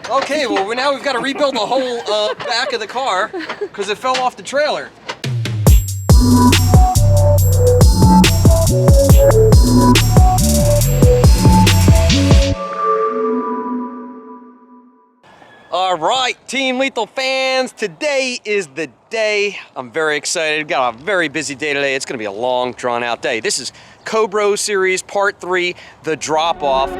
Okay, well now we've got to rebuild the whole back of the car because it fell off the trailer. All right, Team Lethal fans, today is the day. I'm very excited. Got a very busy day today. It's going to be a long, drawn-out day. This is Cobro Series Part 3, the Drop-Off.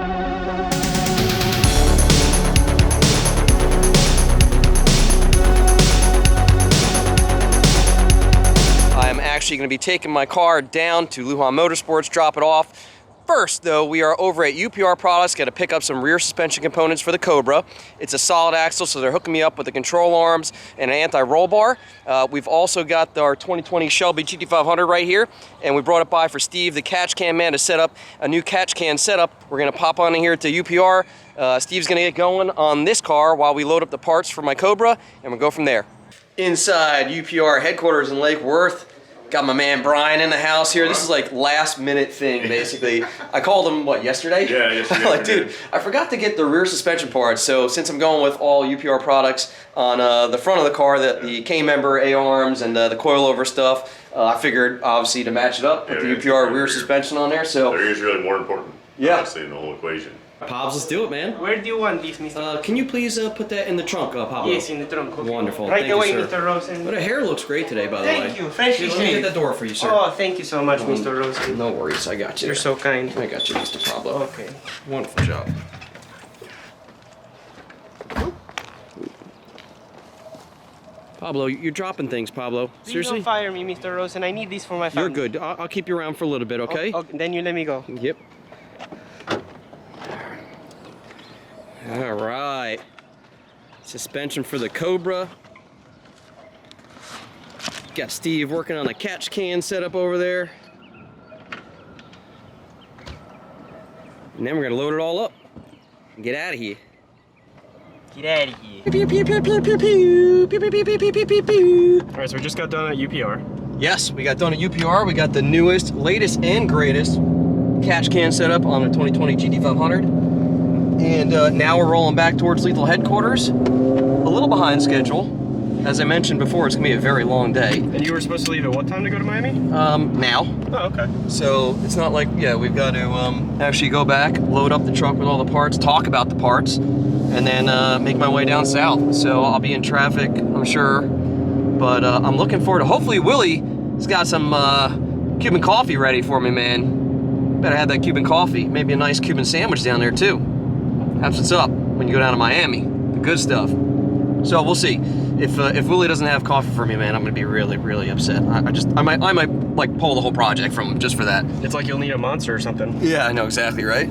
I'm actually going to be taking my car down to Lujan Motorsports, drop it off. First, though, we are over at UPR Products, got to pick up some rear suspension components for the Cobra. It's a solid axle, so they're hooking me up with the control arms and an anti-roll bar. We've also got our 2020 Shelby GT500 right here, and we brought it by for Steve, the catch can man, to set up a new catch can setup. We're going to pop on in here to UPR. Steve's going to get going on this car while we load up the parts for my Cobra, and we'll go from there. Inside UPR headquarters in Lake Worth. Got my man Brian in the house here. This is like last minute thing, basically. I called him, what, yesterday? Yeah, yesterday. Like, dude, I forgot to get the rear suspension parts. So since I'm going with all UPR products on the front of the car, the K-member, A-arms, and the coilover stuff, I figured, obviously, to match it up, put the UPR rear suspension on there. So the rear is really more important, honestly, in the whole equation. Pops, let's do it, man. Where do you want this, Mr. Can you please put that in the trunk, Pablo? Yes, in the trunk. Okay. Wonderful. Right thank away, you, sir. Mr. Rosen. But the hair looks great today, by the way. Thank you. Freshly Let me get shaved. the door for you, sir. Oh, thank you so much, Mr. Rosen. No worries, I got you. You're so kind. I got you, Mr. Pablo. Okay. Wonderful job. Pablo, you're dropping things, Pablo. Seriously? Please don't fire me, Mr. Rosen. I need this for my family. You're good. I'll keep you around for a little bit, okay? Okay, then you let me go. Yep. All right. Suspension for the Cobra. Got Steve working on a catch can setup over there. And then we're gonna load it all up and get out of here. Get out of here. Pew, pew, pew, pew, pew, pew, pew, pew, pew, pew, pew, pew, pew. All right, so we just got done at UPR. Yes, we got done at UPR. We got the newest, latest, and greatest catch can setup on the 2020 GT500. And now we're rolling back towards Lethal headquarters. A little behind schedule. As I mentioned before, it's gonna be a very long day. And you were supposed to leave at what time to go to Miami? Now. Oh, okay. So it's not like, yeah, we've got to actually go back, load up the truck with all the parts, talk about the parts, and then make my way down south. So I'll be in traffic, I'm sure. But I'm looking forward to, hopefully Willie has got some Cuban coffee ready for me, man. Better have that Cuban coffee. Maybe a nice Cuban sandwich down there too. That's what's up when you go down to Miami. The good stuff. So we'll see. If Willie doesn't have coffee for me, man, I'm gonna be really, really upset. I might like pull the whole project from him just for that. It's like you'll need a Monster or something. Yeah, I know exactly, right?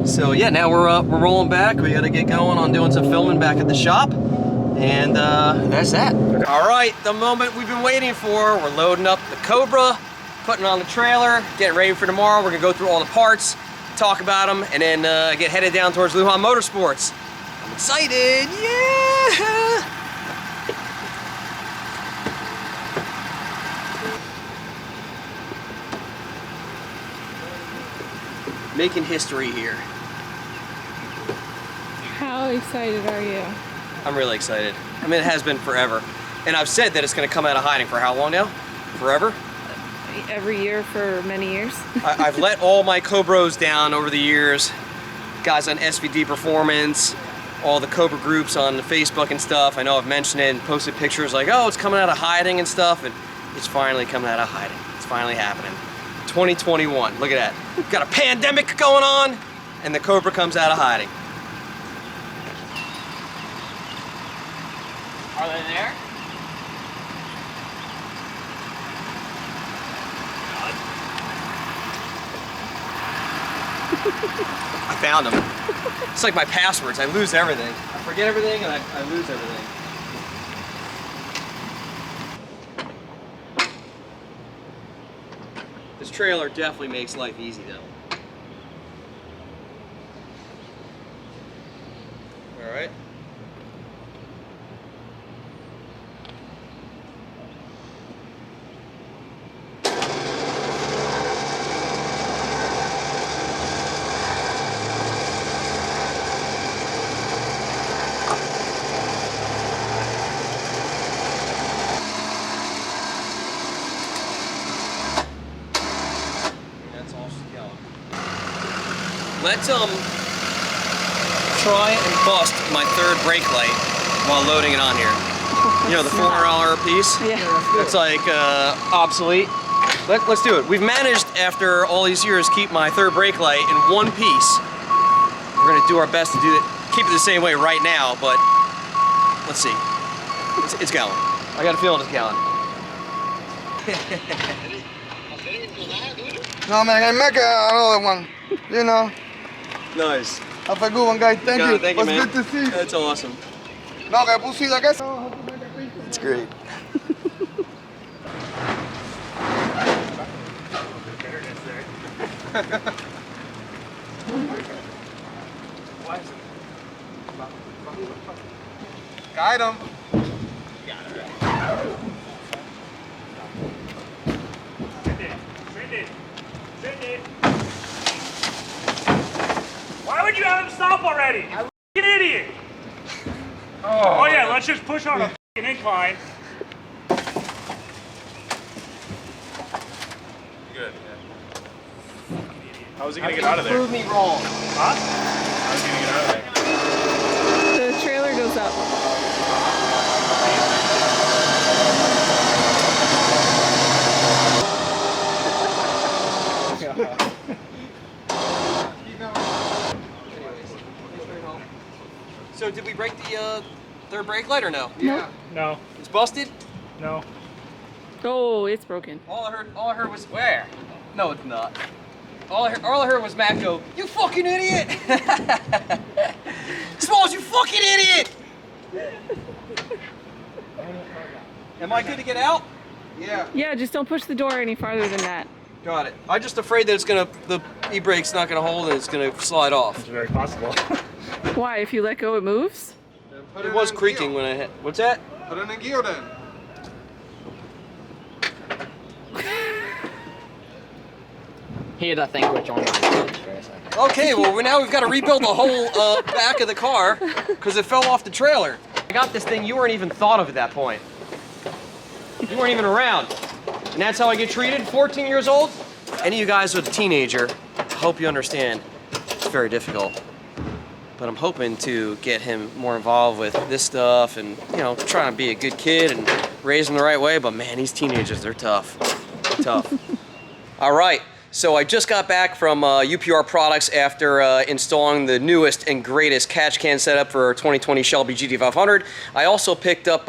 So yeah, now we're rolling back. We gotta get going on doing some filming back at the shop, and that's that. Okay. All right, the moment we've been waiting for. We're loading up the Cobra, putting it on the trailer, getting ready for tomorrow. We're gonna go through all the parts, talk about them, and then get headed down towards Lujan Motorsports. I'm excited, yeah! Making history here. How excited are you? I'm really excited. I mean, it has been forever. And I've said that it's gonna come out of hiding for how long now? Forever? Every year for many years. I've let all my Cobros down over the years. Guys on SVD Performance, all the Cobra groups on Facebook and stuff. I know I've mentioned it and posted pictures like, oh, it's coming out of hiding and stuff, and it's finally coming out of hiding. It's finally happening. 2021, look at that. We've got a pandemic going on, and the Cobra comes out of hiding. Are they there? I found them. It's like my passwords. I lose everything. I forget everything and I lose everything. This trailer definitely makes life easy though. All right. let's try and bust my third brake light while loading it on here. You know, the $400 piece? Yeah. It's like obsolete. Let's do it. We've managed, after all these years, keep my third brake light in one piece. We're gonna do our best to keep it the same way right now, but let's see. It's going. I got a feeling it's going. No, man, I make another one, you know. Nice. Have a good one, guys. Thank you. Thank you, It was man. good to see you. That's awesome. No, que pusiste que eso. It's great. Got him. Why would you have him stop already? You f***ing idiot! Oh yeah, let's just push on a f***ing incline. Good. How was he gonna get out of there? Prove me wrong. Huh? How was he gonna get out of there? The trailer goes up. So did we break the third brake light or no? Yeah. No, It's busted? no. Oh, it's broken. All I heard was where? No, it's not. All I heard was Matt go, "You fucking idiot!" Smalls, you fucking idiot! Am I good to get out? Yeah. Yeah, just don't push the door any farther than that. Got it. I'm just afraid that the e-brake's not gonna hold and it's gonna slide off. It's very possible. Why? If you let go, it moves? It was creaking when I hit. What's that? Put it in gear then. Hear that thing which on my stage for a second. Okay, well now we've got to rebuild the whole back of the car because it fell off the trailer. I got this thing, you weren't even thought of at that point. You weren't even around. And that's how I get treated, 14 years old? Any of you guys with a teenager, I hope you understand, it's very difficult. But I'm hoping to get him more involved with this stuff and, you know, trying to be a good kid and raise him the right way, but man, these teenagers, they're tough. They're tough. All right. So I just got back from UPR Products after installing the newest and greatest catch can setup for our 2020 Shelby GT500. I also picked up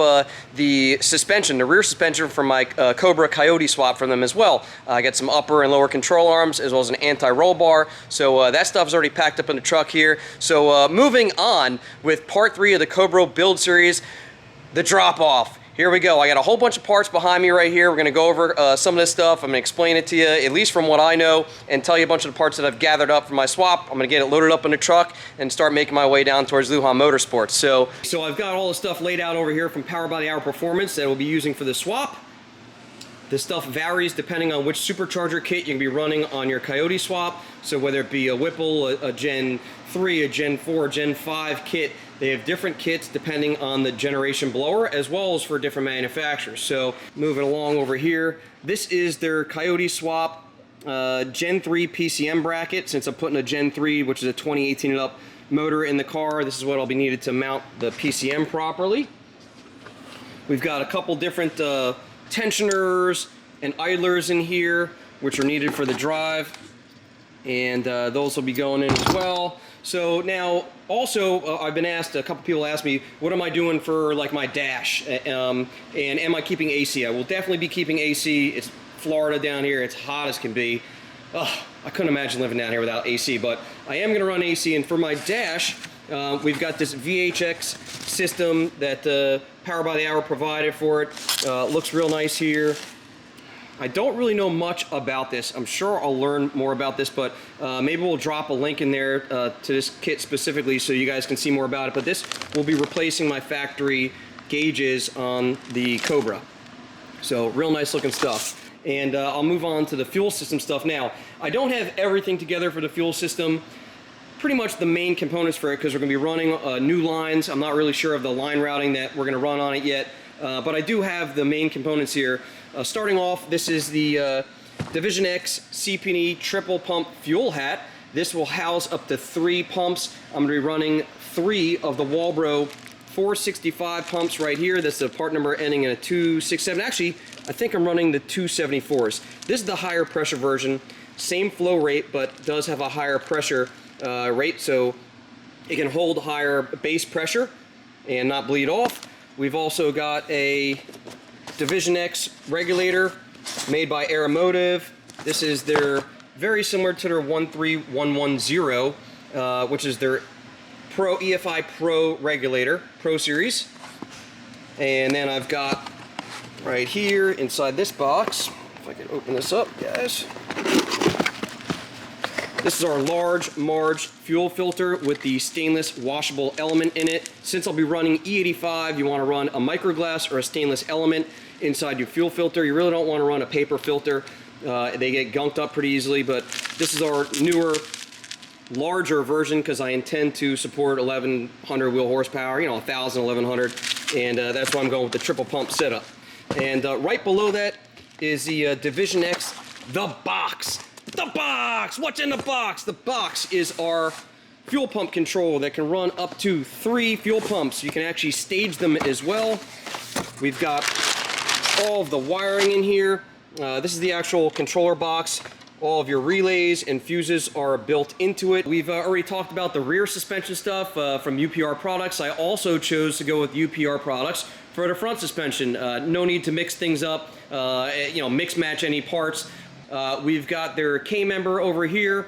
the suspension, the rear suspension from my Cobra Coyote swap from them as well. I got some upper and lower control arms as well as an anti-roll bar. So that stuff's already packed up in the truck here. So moving on with part 3 of the Cobro build series, the drop-off. Here we go. I got a whole bunch of parts behind me right here. We're going to go over some of this stuff. I'm going to explain it to you, at least from what I know, and tell you a bunch of the parts that I've gathered up for my swap. I'm going to get it loaded up in the truck and start making my way down towards Lujan Motorsports. So I've got all the stuff laid out over here from Power by the Hour Performance that we'll be using for the swap. This stuff varies depending on which supercharger kit you can be running on your Coyote swap. So whether it be a Whipple, a Gen 3, a Gen 4, a Gen 5 kit, they have different kits depending on the generation blower as well as for different manufacturers. So moving along over here, this is their Coyote swap Gen 3 PCM bracket. Since I'm putting a Gen 3, which is a 2018 and up motor in the car, this is what I'll be needed to mount the PCM properly. We've got a couple different tensioners and idlers in here, which are needed for the drive, and those will be going in as well. So now, also, I've been asked, a couple people asked me, what am I doing for like my dash, and am I keeping AC? I will definitely be keeping AC. It's Florida down here, it's hot as can be. Ugh, I couldn't imagine living down here without AC, but I am gonna run AC, and for my dash, we've got this VHX system that Power by the Hour provided for it. Looks real nice here. I don't really know much about this. I'm sure I'll learn more about this, but maybe we'll drop a link in there to this kit specifically so you guys can see more about it. But this will be replacing my factory gauges on the Cobra. So real nice looking stuff. And I'll move on to the fuel system stuff now. I don't have everything together for the fuel system. Pretty much the main components for it, because we're going to be running new lines. I'm not really sure of the line routing that we're going to run on it yet, but I do have the main components here. Starting off, this is the Division X CP&E triple pump fuel hat. This will house up to 3 pumps. I'm going to be running 3 of the Walbro 465 pumps right here. That's the part number ending in a 267. Actually, I think I'm running the 274s. This is the higher pressure version. Same flow rate, but does have a higher pressure rate, so it can hold higher base pressure and not bleed off. We've also got a Division X regulator made by Aeromotive. This is their very similar to their 13110, which is their Pro EFI Pro regulator, Pro Series. And then I've got right here inside this box, if I can open this up, guys. This is our large Marge fuel filter with the stainless washable element in it. Since I'll be running E85, you want to run a microglass or a stainless element inside your fuel filter. You really don't want to run a paper filter. They get gunked up pretty easily, but this is our newer, larger version because I intend to support 1100 wheel horsepower, you know, 1000, 1100, and that's why I'm going with the triple pump setup. And right below that is the Division X, the box. The box! What's in the box? The box is our fuel pump control that can run up to 3 fuel pumps. You can actually stage them as well. We've got all of the wiring in here. This is the actual controller box. All of your relays and fuses are built into it. We've already talked about the rear suspension stuff from UPR Products. I also chose to go with UPR Products for the front suspension. No need to mix things up, you know, mix match any parts. We've got their K-member over here.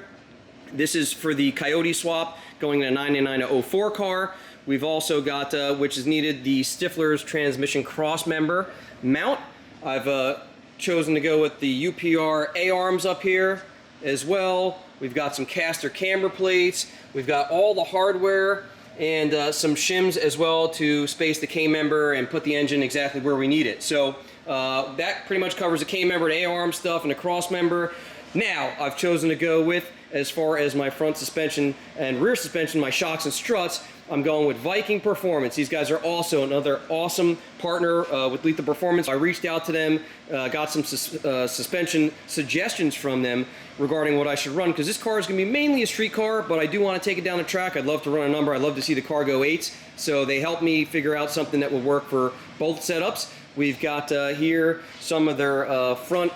This is for the Coyote swap going in a 99 to 04 car. We've also got, which is needed, the Stifler's transmission cross member mount. I've chosen to go with the UPR A-arms up here as well. We've got some caster camber plates. We've got all the hardware and some shims as well to space the K-member and put the engine exactly where we need it. So that pretty much covers the K-member and A-arm stuff and the cross member. Now I've chosen to go with, as far as my front suspension and rear suspension, my shocks and struts, I'm going with Viking Performance. These guys are also another awesome partner with Lethal Performance. I reached out to them, got some suspension suggestions from them regarding what I should run, because this car is going to be mainly a street car, but I do want to take it down the track. I'd love to run a number. I'd love to see the car go 8s. So they helped me figure out something that would work for both setups. We've got here some of their front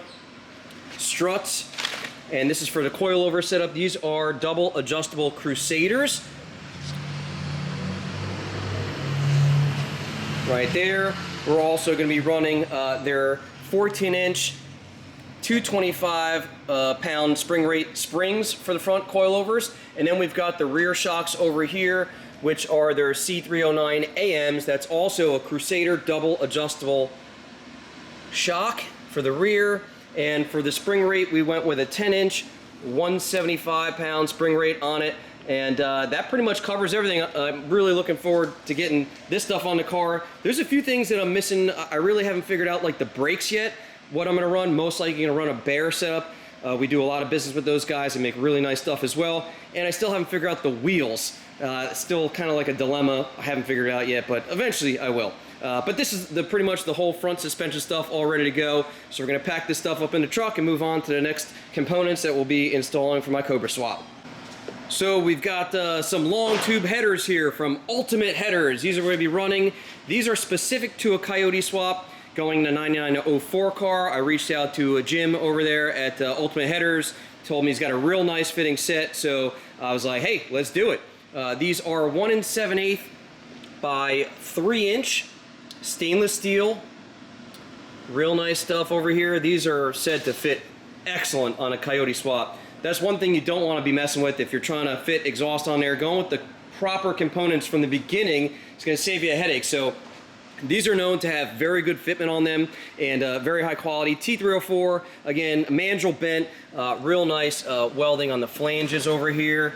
struts, and this is for the coilover setup. These are double adjustable Crusaders. Right there. We're also going to be running their 14-inch 225 pound spring rate springs for the front coilovers, and then we've got the rear shocks over here, which are their C309 AMs. That's also a Crusader double adjustable shock for the rear. And for the spring rate, we went with a 10-inch 175 pound spring rate on it. And that pretty much covers everything. I'm really looking forward to getting this stuff on the car. There's a few things that I'm missing. I really haven't figured out, like the brakes yet, what I'm gonna run. Most likely gonna run a Bear setup. We do a lot of business with those guys and make really nice stuff as well. And I still haven't figured out the wheels. Still kind of like a dilemma. I haven't figured it out yet, but eventually I will. But this is pretty much the whole front suspension stuff all ready to go. So we're gonna pack this stuff up in the truck and move on to the next components that we'll be installing for my Cobra swap. So we've got some long tube headers here from Ultimate Headers. These are going to be running. These are specific to a Coyote swap going to 99 to 04 car. I reached out to Jim over there at Ultimate Headers. Told me he's got a real nice fitting set. So I was like, hey, let's do it. These are 1 7/8 by 3-inch stainless steel. Real nice stuff over here. These are said to fit excellent on a Coyote swap. That's one thing you don't want to be messing with if you're trying to fit exhaust on there. Going with the proper components from the beginning is going to save you a headache. So these are known to have very good fitment on them and very high quality. T304, again, mandrel bent, real nice welding on the flanges over here.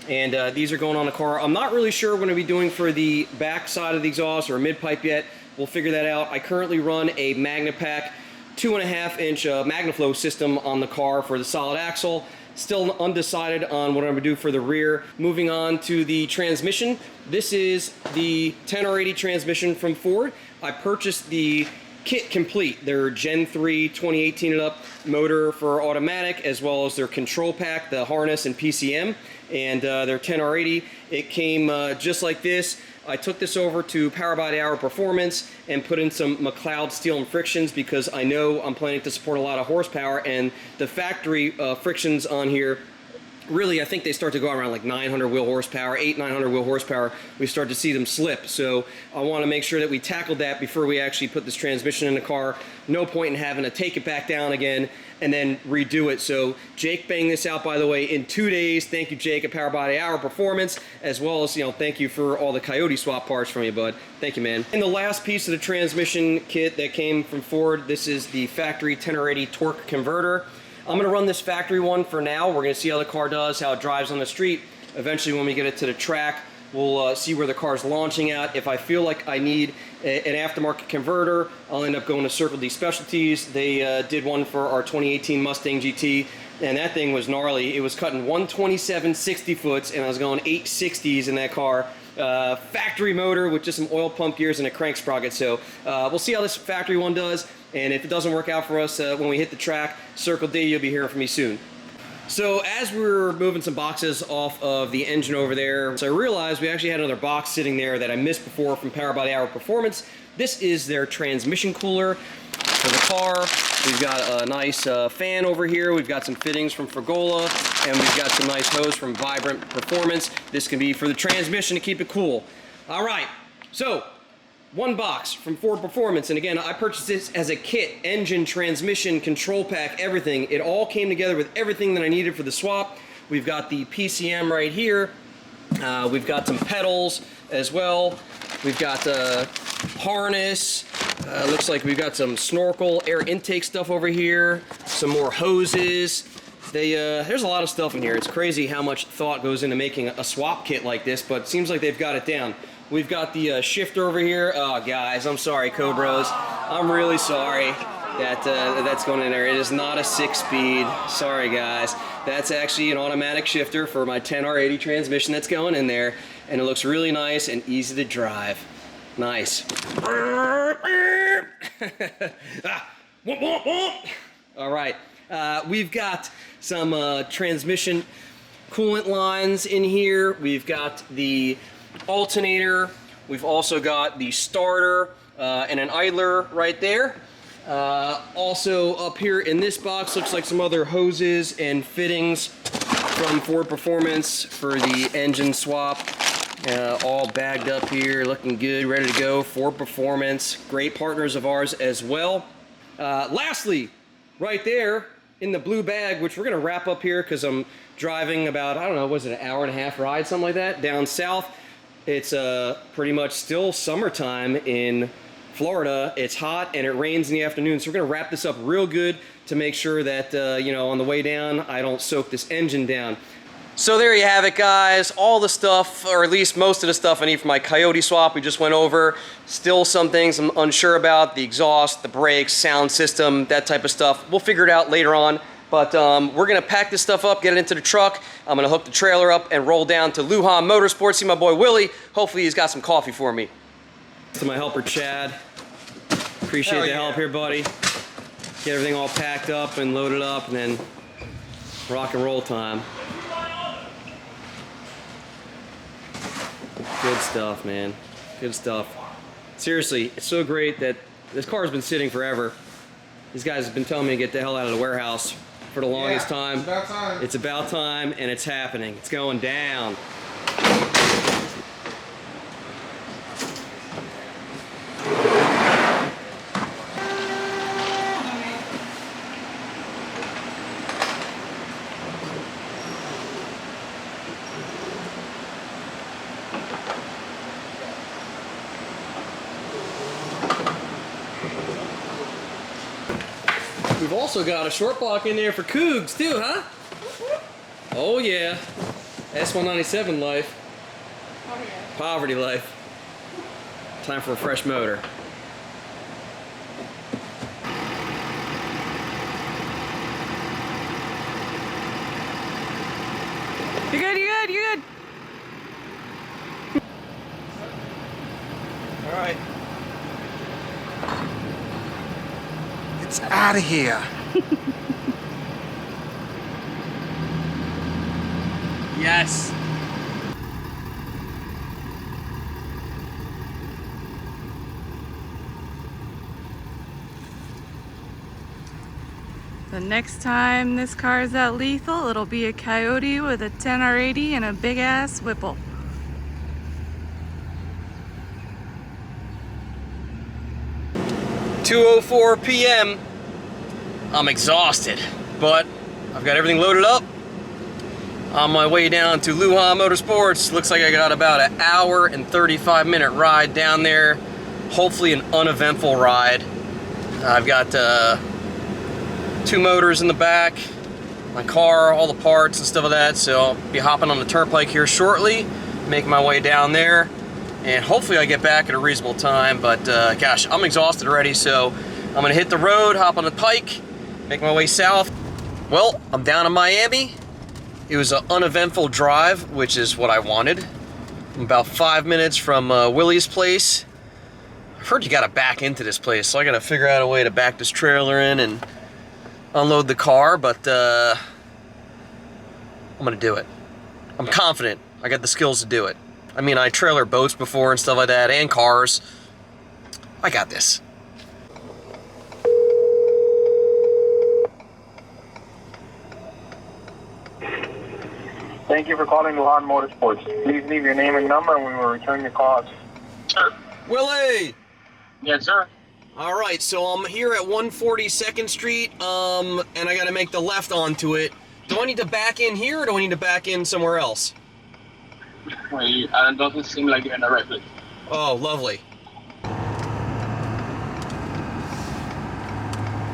And these are going on the car. I'm not really sure what I'm going to be doing for the back side of the exhaust or mid-pipe yet. We'll figure that out. I currently run a MagnaPack 2.5-inch MagnaFlow system on the car for the solid axle. Still undecided on what I'm going to do for the rear. Moving on to the transmission. This is the 10R80 transmission from Ford. I purchased the kit complete. Their Gen 3 2018 and up motor for automatic, as well as their control pack, the harness and PCM, and their 10R80. It came just like this. I took this over to Power by the Hour Performance and put in some McLeod steel and frictions because I know I'm planning to support a lot of horsepower, and the factory frictions on here, really, I think they start to go around like 900 wheel horsepower, 900 wheel horsepower. We start to see them slip. So I want to make sure that we tackled that before we actually put this transmission in the car. No point in having to take it back down again and then redo it. So Jake banged this out, by the way, in 2 days. Thank you, Jake, at Power by the Hour Performance, as well as, thank you for all the Coyote swap parts from you, bud. Thank you, man. And the last piece of the transmission kit that came from Ford, this is the factory 10R80 torque converter. I'm going to run this factory one for now. We're going to see how the car does, how it drives on the street. Eventually, when we get it to the track, we'll see where the car's launching at. If I feel like I need an aftermarket converter, I'll end up going to Circle D Specialties. They did one for our 2018 Mustang GT, and that thing was gnarly. It was cutting 127 60 foots, and I was going 860s in that car. Factory motor with just some oil pump gears and a crank sprocket. So we'll see how this factory one does. And if it doesn't work out for us when we hit the track, Circle D, you'll be hearing from me soon. So as we were moving some boxes off of the engine over there, so I realized we actually had another box sitting there that I missed before from Power by the Hour Performance. This is their transmission cooler for the car. We've got a nice fan over here. We've got some fittings from Fregola, and we've got some nice hose from Vibrant Performance. This can be for the transmission to keep it cool. All right, so one box from Ford Performance, and again, I purchased this as a kit, engine, transmission, control pack, everything. It all came together with everything that I needed for the swap. We've got the PCM right here. We've got some pedals as well. We've got the harness. Looks like we've got some snorkel, air intake stuff over here. Some more hoses. There's a lot of stuff in here. It's crazy how much thought goes into making a swap kit like this, but it seems like they've got it down. We've got the shifter over here. Oh, guys, I'm sorry, Cobros. I'm really sorry that that's going in there. It is not a 6-speed. Sorry, guys. That's actually an automatic shifter for my 10R80 transmission that's going in there, and it looks really nice and easy to drive. Nice. All right. We've got some transmission coolant lines in here. We've got the alternator. We've also got the starter and an idler right there. Also up here in this box looks like some other hoses and fittings from Ford Performance for the engine swap. All bagged up here, looking good, ready to go. Ford Performance, great partners of ours as well. Lastly, right there in the blue bag, which we're gonna wrap up here because I'm driving about, I don't know, was it an hour and a half ride, something like that, down south. It's pretty much still summertime in Florida. It's hot and it rains in the afternoon, so we're gonna wrap this up real good to make sure that, on the way down, I don't soak this engine down. So there you have it, guys. All the stuff, or at least most of the stuff I need for my Coyote swap we just went over. Still some things I'm unsure about, the exhaust, the brakes, sound system, that type of stuff. We'll figure it out later on. But we're gonna pack this stuff up, get it into the truck. I'm gonna hook the trailer up and roll down to Lujan Motorsports, see my boy Willie. Hopefully he's got some coffee for me. To my helper Chad. Appreciate the help here, buddy. Get everything all packed up and loaded up, and then rock and roll time. Good stuff, man. Good stuff. Seriously, it's so great that this car's been sitting forever. These guys have been telling me to get the hell out of the warehouse for the longest time. It's about time. It's about time, and it's happening. It's going down. We've also got a short block in there for Cougs too, huh? Oh yeah. S197 life. Oh, yeah. Poverty life. Time for a fresh motor. You're good, you're good, you're good. All right. It's out of here. Yes. The next time this car is at Lethal, it'll be a Coyote with a 10R80 and a big ass Whipple. (2:04 p.m. I'm exhausted, but I've got everything loaded up. On my way down to Lujan Motorsports. Looks like I got about an hour and 35-minute ride down there. Hopefully an uneventful ride. I've got 2 motors in the back, my car, all the parts and stuff like that. So I'll be hopping on the turnpike here shortly, making my way down there, and hopefully I get back at a reasonable time. But gosh, I'm exhausted already, so I'm gonna hit the road, hop on the pike, make my way south. Well, I'm down in Miami. It was an uneventful drive, which is what I wanted. I'm about 5 minutes from Willie's place. I've heard you gotta back into this place, so I gotta figure out a way to back this trailer in and unload the car, but I'm gonna do it. I'm confident I got the skills to do it. I mean, I trailer boats before and stuff like that, and cars. I got this. Thank you for calling Lujan Motorsports. Please leave your name and number and we will return your call. Sir. Willie! Yes, sir. All right, so I'm here at 142nd Street, and I gotta make the left onto it. Do I need to back in here, or do I need to back in somewhere else? Wait, it doesn't seem like you're in the right place. Oh, lovely.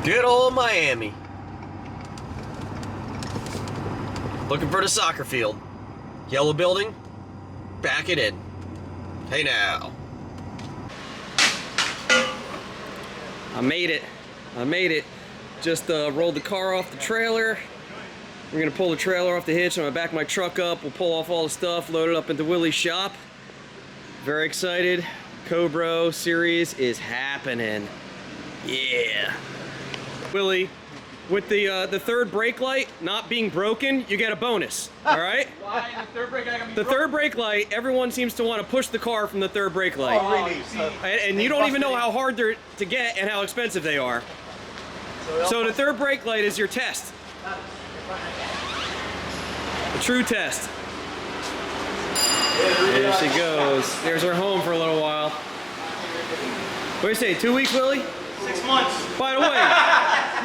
Good old Miami. Looking for the soccer field. Yellow building, back it in. Hey now. I made it. I made it. Just rolled the car off the trailer. We're gonna pull the trailer off the hitch. I'm gonna back my truck up. We'll pull off all the stuff, load it up into Willie's shop. Very excited. Cobro Series is happening. Yeah. Willie, with the third brake light not being broken, you get a bonus. All right? Why the third brake light? The third brake light, everyone seems to want to push the car from the third brake light. Oh, really? And you don't even know how hard they're to get and how expensive they are. So the third brake light is your test. The true test. There she goes. There's her home for a little while. What do you say, 2 weeks, Willie? 6 months. By the way,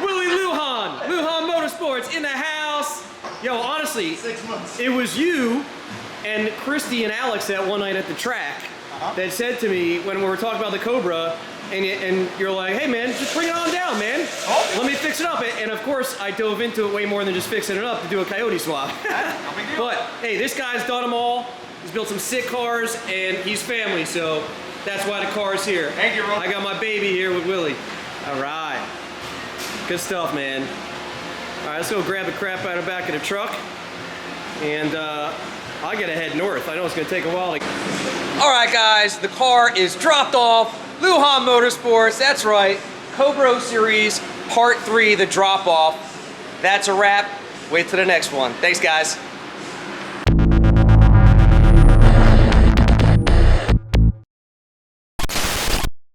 Willie Lujan Motorsports in the house. Yo, honestly, 6 months. it was you and Christy and Alex that one night at the track that said to me when we were talking about the Cobra, and you're like, hey man, just bring it on down, man. Let me fix it up. And of course, I dove into it way more than just fixing it up to do a Coyote swap. But hey, this guy's done them all. He's built some sick cars, and he's family, so that's why the car's here. Thank you, bro. I got my baby here with Willie. All right. Good stuff, man. All right, let's go grab the crap out of the back of the truck. And I gotta head north. I know it's gonna take a while to... All right, guys, the car is dropped off. Lujan Motorsports, that's right. Cobro Series, Part 3, the drop-off. That's a wrap. Wait till the next one. Thanks, guys.